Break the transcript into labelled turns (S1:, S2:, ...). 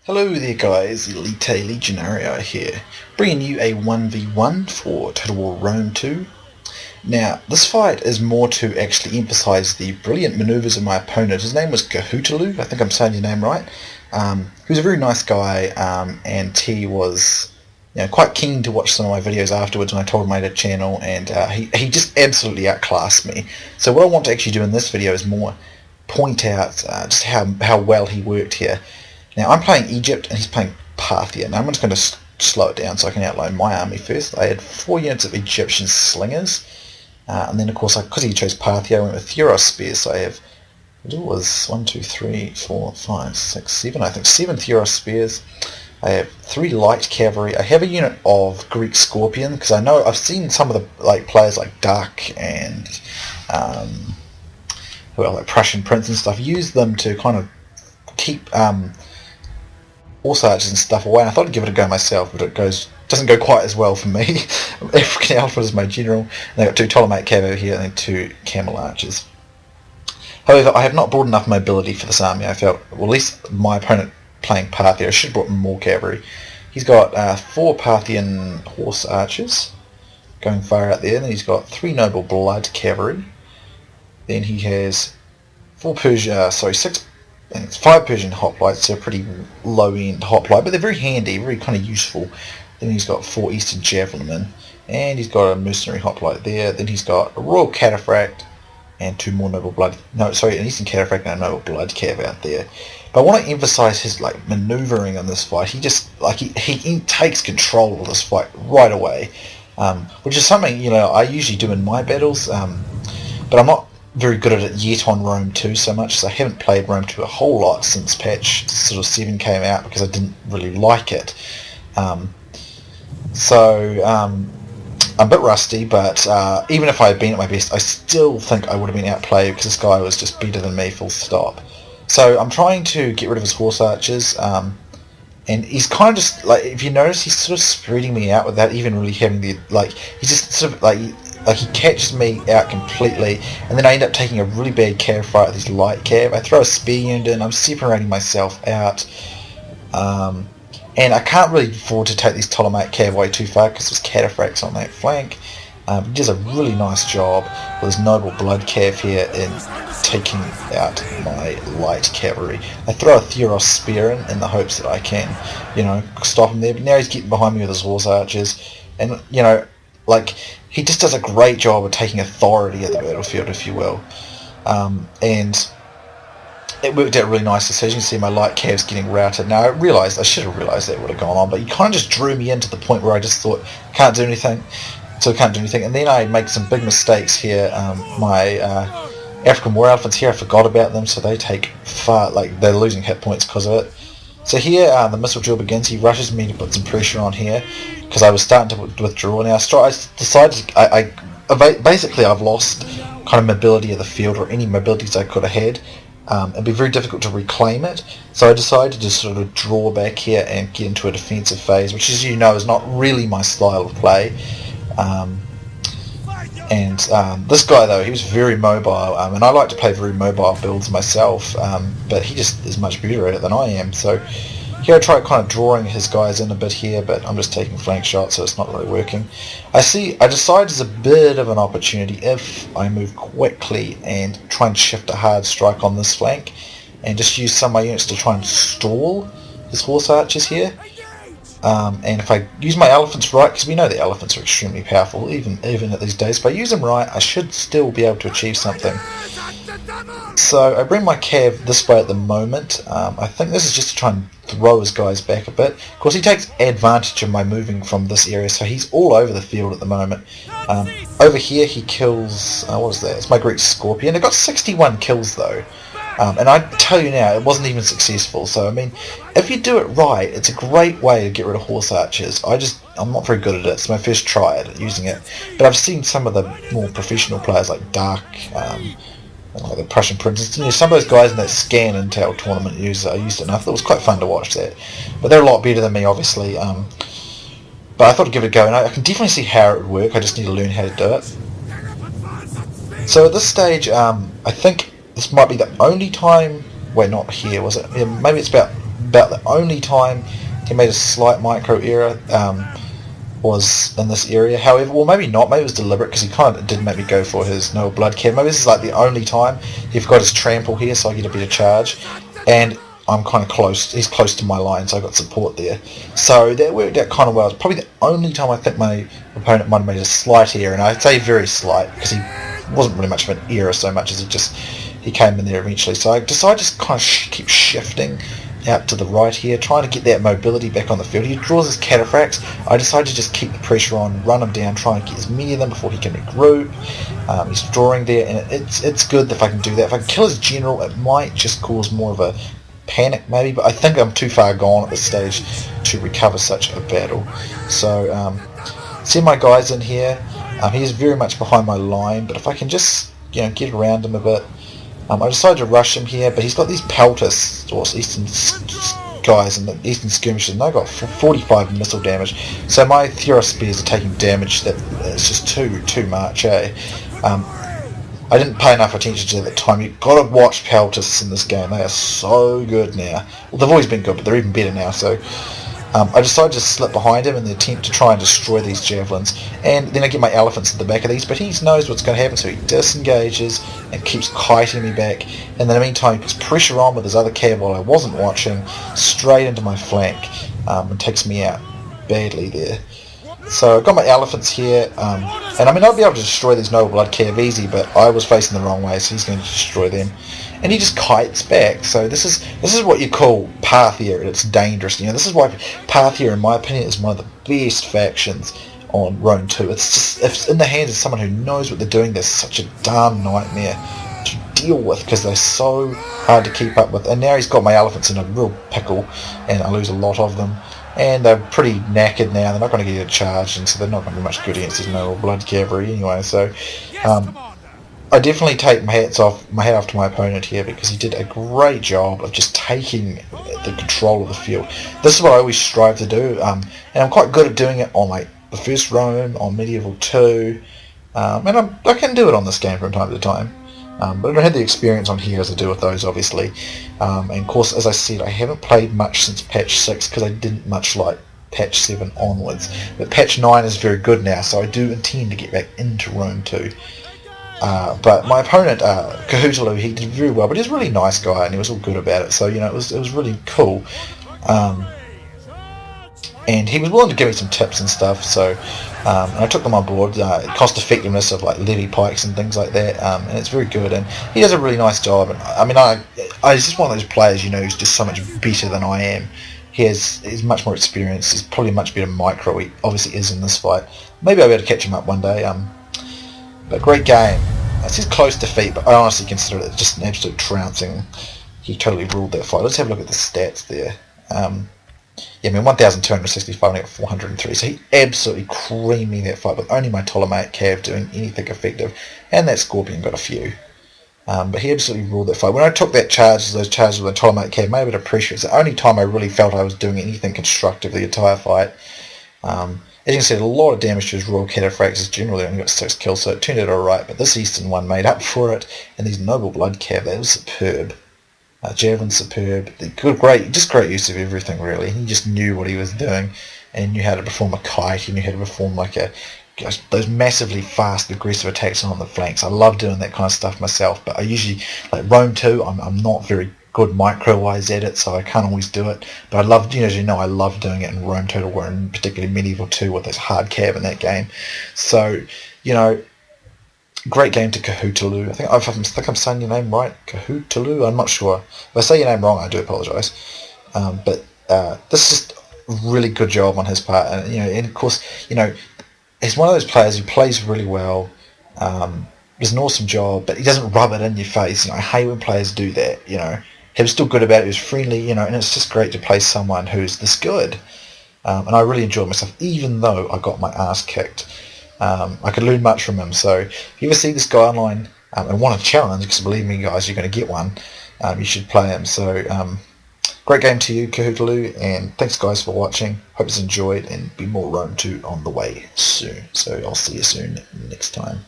S1: Hello there guys, Elita Legionarii here, bringing you a 1v1 for Total War Rome 2. Now, this fight is more to actually emphasise the brilliant manoeuvres of my opponent. His name was Khutulu, I think I'm saying your name right. He was a very nice guy, and he was quite keen to watch some of my videos afterwards when I told him I had a channel, and he just absolutely outclassed me. So what I want to actually do in this video is more point out just how well he worked here. Now I'm playing Egypt and he's playing Parthia. Now I'm just going to slow it down so I can outline my army first. I had 4 units of Egyptian slingers, and then of course because he chose Parthia I went with Thuros spears, so I have, it was 1, 2, 3, 4, 5, 6, 7, I think 7 Thuros spears. I have 3 light cavalry. I have a unit of Greek Scorpion, because I know I've seen some of the players like Dark and like Prussian Prince and stuff use them to kind of keep horse archers and stuff away, and I thought I'd give it a go myself, but it doesn't go quite as well for me. African Alpha is my general, and I've got 2 Ptolemaic cav over here and then 2 camel archers. However, I have not brought enough mobility for this army. I felt, well, at least my opponent playing Parthia, I should have brought more cavalry. He's got 4 Parthian horse archers going far out there, and then he's got 3 noble blood cavalry. Then he has 5 Persian hoplites, so pretty low-end hoplite, but they're very handy, very kind of useful. Then he's got 4 Eastern Javelin, and he's got a mercenary hoplite there. Then he's got a Royal Cataphract and 2 more noble blood. No, sorry, an Eastern Cataphract and a noble blood cav out there. But I want to emphasise his manoeuvring in this fight. He just he takes control of this fight right away, which is something I usually do in my battles, but I'm not very good at it yet on Rome 2 so much, so I haven't played Rome 2 a whole lot since patch sort of 7 came out, because I didn't really like it. So I'm a bit rusty, but even if I had been at my best, I still think I would have been outplayed, because this guy was just better than me, full stop. So I'm trying to get rid of his horse archers, and he's kind of just, if you notice, he's sort of spreading me out without even really having the, he's just sort of, he catches me out completely, and then I end up taking a really bad cav fight with his light cav. I throw a spear unit in, I'm separating myself out, and I can't really afford to take these Ptolemaic cav way too far, because there's cataphracts on that flank. He does a really nice job with his noble blood cav here in taking out my light cavalry. I throw a Thuros spear in the hopes that I can, stop him there, but now he's getting behind me with his horse archers, and, he just does a great job of taking authority at the battlefield, if you will. And it worked out really nice. As you can see, my light cav's getting routed. Now, I should have realised that would have gone on, but he kind of just drew me in to the point where I just thought, can't do anything. And then I make some big mistakes here. My African war elephants here, I forgot about them, so they take they're losing hit points because of it. So here, the missile drill begins. He rushes me to put some pressure on here, because I was starting to withdraw. Now I decided, basically I've lost kind of mobility of the field, or any mobilities I could have had. It'd be very difficult to reclaim it, so I decided to sort of draw back here and get into a defensive phase, which, as you know, is not really my style of play. This guy, though, he was very mobile, and I like to play very mobile builds myself, but he just is much better at it than I am. So here I try kind of drawing his guys in a bit here, but I'm just taking flank shots, so it's not really working. I decide there's a bit of an opportunity if I move quickly and try and shift a hard strike on this flank, and just use some of my units to try and stall his horse archers here. And if I use my elephants right, because we know the elephants are extremely powerful, even at these days, if I use them right, I should still be able to achieve something. So I bring my cav this way at the moment. I think this is just to try and throw his guys back a bit. Of course, he takes advantage of my moving from this area, so he's all over the field at the moment. Over here he kills, what is that? It's my Greek Scorpion. It got 61 kills though. And I tell you now, it wasn't even successful. So I mean, if you do it right, it's a great way to get rid of horse archers. I'm not very good at it. It's my first try at using it, but I've seen some of the more professional players like Dark, like the Prussian Prince. Some of those guys in that Scan Intel tournament used it enough. It was quite fun to watch that. But they're a lot better than me, obviously. But I thought I'd give it a go, and I can definitely see how it would work. I just need to learn how to do it. So at this stage, I think this might be the only time. Wait, not here, was it? Yeah, maybe it's about about the only time he made a slight micro error was in this area. However, well, maybe not, maybe it was deliberate, because he kind of did make me go for his no blood cab. Maybe this is like the only time he's got his trample here, so I get a bit of charge, and I'm kind of close, he's close to my line, so I got support there. So that worked out kind of well. It's probably the only time I think my opponent might have made a slight error, and I'd say very slight, because he wasn't really much of an error so much as he came in there eventually. So I decided to just kind of keep shifting out to the right here, trying to get that mobility back on the field. He draws his cataphracts. I decided to just keep the pressure on, run him down, try and get as many of them before he can regroup. He's drawing there, and it's good if I can do that. If I can kill his general, it might just cause more of a panic maybe, but I think I'm too far gone at this stage to recover such a battle. So see my guys in here. He is very much behind my line, but if I can just get around him a bit. I decided to rush him here, but he's got these pelters, or eastern guys, and the eastern skirmishers, and they've got 45 missile damage. So my Theros spears are taking damage that it's just too much, eh? I didn't pay enough attention to it at the time. You've got to watch pelters in this game. They are so good now. Well, they've always been good, but they're even better now. So I decided to slip behind him in the attempt to try and destroy these javelins, and then I get my elephants at the back of these, but he knows what's going to happen, so he disengages and keeps kiting me back, and in the meantime he puts pressure on with his other cab while I wasn't watching, straight into my flank, and takes me out badly there. So I've got my elephants here, and I mean I'll be able to destroy these noble blood cav easy, but I was facing the wrong way, so he's going to destroy them. And he just kites back. So this is what you call Parthia at its dangerous. This is why Parthia, in my opinion, is one of the best factions on Rome 2. It's just, if it's in the hands of someone who knows what they're doing, they're such a darn nightmare to deal with, because they're so hard to keep up with. And now he's got my elephants in a real pickle, and I lose a lot of them. And they're pretty knackered now. They're not going to get a charge, and so they're not going to be much good against his noble blood cavalry anyway. So I definitely take my hat off to my opponent here, because he did a great job of just taking the control of the field. This is what I always strive to do, and I'm quite good at doing it on like the first Rome, on Medieval 2, and I can do it on this game from time to time. But I don't have the experience on here as I do with those, obviously. And of course, as I said, I haven't played much since patch 6, because I didn't much like patch 7 onwards. But patch 9 is very good now, so I do intend to get back into Rome 2. But my opponent, Khutulu, he did very well, but he's a really nice guy, and he was all good about it, so it was really cool. And he was willing to give me some tips and stuff, so and I took them on board. Cost effectiveness of like levy pikes and things like that, and it's very good, and he does a really nice job. And I mean, he's just one of those players, who's just so much better than I am. He's much more experienced. He's probably a much better micro. He obviously is in this fight. Maybe I'll be able to catch him up one day. But great game. It's his close defeat, but I honestly consider it just an absolute trouncing. He totally ruled that fight. Let's have a look at the stats there. Yeah, I mean, 1,265 and I got 403, so he absolutely creamed me that fight with only my Ptolemaic Cav doing anything effective, and that Scorpion got a few. But he absolutely ruled that fight. When I took those charges with the Ptolemaic Cav, made a bit of pressure. It's the only time I really felt I was doing anything constructive the entire fight. As you can see, a lot of damage to his Royal Cataphracts. Generally only got 6 kills, so it turned out alright, but this Eastern one made up for it, and these Noble Blood Cav, that was superb. Javelin superb, great use of everything really. He just knew what he was doing, and knew how to perform a kite. He knew how to perform like those massively fast, aggressive attacks on the flanks. I love doing that kind of stuff myself, but I usually, like Rome 2, I'm not very good micro-wise at it, so I can't always do it. But I love, as you know, I love doing it in Rome Total War, and particularly Medieval 2 with this hard cab in that game. So, great game to Khutulu. I think I'm saying your name right, Khutulu. I'm not sure. If I say your name wrong, I do apologise. But this is just a really good job on his part, and of course, he's one of those players who plays really well. Does an awesome job, but he doesn't rub it in your face. I hate when players do that. He was still good about it. He was friendly, and it's just great to play someone who's this good. And I really enjoyed myself, even though I got my ass kicked. I could learn much from him. So if you ever see this guy online and want a challenge, because believe me, guys, you're going to get one. You should play him. So great game to you, Khutulu, and thanks, guys, for watching. Hope you enjoyed, and be more Rome 2 on the way soon. So I'll see you soon next time.